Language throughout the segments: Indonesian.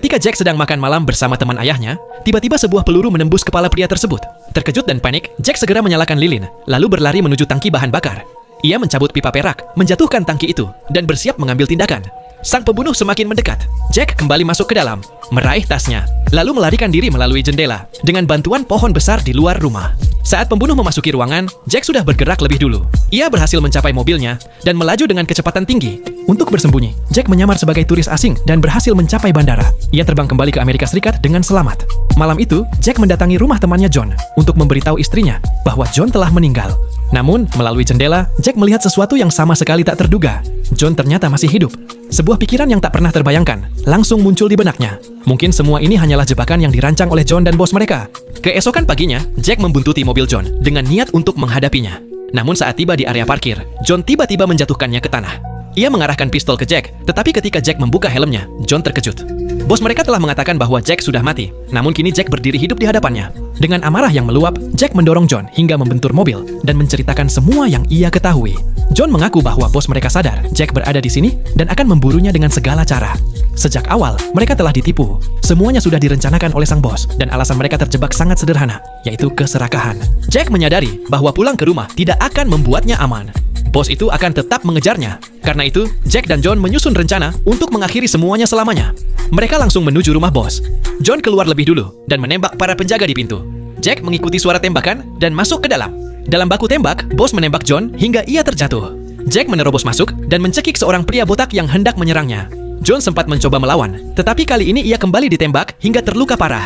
Ketika Jack sedang makan malam bersama teman ayahnya, tiba-tiba sebuah peluru menembus kepala pria tersebut. Terkejut dan panik, Jack segera menyalakan lilin, lalu berlari menuju tangki bahan bakar. Ia mencabut pipa perak, menjatuhkan tangki itu, dan bersiap mengambil tindakan. Sang pembunuh semakin mendekat. Jack kembali masuk ke dalam, meraih tasnya, lalu melarikan diri melalui jendela dengan bantuan pohon besar di luar rumah. Saat pembunuh memasuki ruangan, Jack sudah bergerak lebih dulu. Ia berhasil mencapai mobilnya dan melaju dengan kecepatan tinggi. Untuk bersembunyi, Jack menyamar sebagai turis asing dan berhasil mencapai bandara. Ia terbang kembali ke Amerika Serikat dengan selamat. Malam itu, Jack mendatangi rumah temannya John untuk memberitahu istrinya bahwa John telah meninggal. Namun, melalui jendela, Jack melihat sesuatu yang sama sekali tak terduga. John ternyata masih hidup. Sebuah pikiran yang tak pernah terbayangkan langsung muncul di benaknya. Mungkin semua ini hanyalah jebakan yang dirancang oleh John dan bos mereka. Keesokan paginya, Jack membuntuti mobil John dengan niat untuk menghadapinya. Namun saat tiba di area parkir, John tiba-tiba menjatuhkannya ke tanah. Ia mengarahkan pistol ke Jack, tetapi ketika Jack membuka helmnya, John terkejut. Bos mereka telah mengatakan bahwa Jack sudah mati, namun kini Jack berdiri hidup di hadapannya. Dengan amarah yang meluap, Jack mendorong John hingga membentur mobil dan menceritakan semua yang ia ketahui. John mengaku bahwa bos mereka sadar Jack berada di sini dan akan memburunya dengan segala cara. Sejak awal, mereka telah ditipu. Semuanya sudah direncanakan oleh sang bos, dan alasan mereka terjebak sangat sederhana, yaitu keserakahan. Jack menyadari bahwa pulang ke rumah tidak akan membuatnya aman. Bos itu akan tetap mengejarnya. Karena itu, Jack dan John menyusun rencana untuk mengakhiri semuanya selamanya. Mereka langsung menuju rumah bos. John keluar lebih dulu dan menembak para penjaga di pintu. Jack mengikuti suara tembakan dan masuk ke dalam. Dalam baku tembak, bos menembak John hingga ia terjatuh. Jack menerobos masuk dan mencekik seorang pria botak yang hendak menyerangnya. John sempat mencoba melawan, tetapi kali ini ia kembali ditembak hingga terluka parah.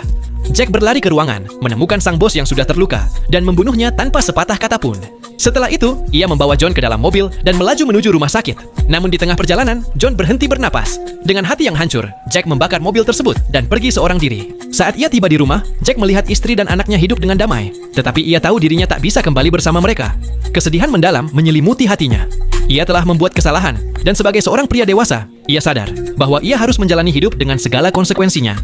Jack berlari ke ruangan, menemukan sang bos yang sudah terluka, dan membunuhnya tanpa sepatah kata pun. Setelah itu, ia membawa John ke dalam mobil dan melaju menuju rumah sakit. Namun di tengah perjalanan, John berhenti bernapas. Dengan hati yang hancur, Jack membakar mobil tersebut dan pergi seorang diri. Saat ia tiba di rumah, Jack melihat istri dan anaknya hidup dengan damai. Tetapi ia tahu dirinya tak bisa kembali bersama mereka. Kesedihan mendalam menyelimuti hatinya. Ia telah membuat kesalahan, dan sebagai seorang pria dewasa, ia sadar bahwa ia harus menjalani hidup dengan segala konsekuensinya.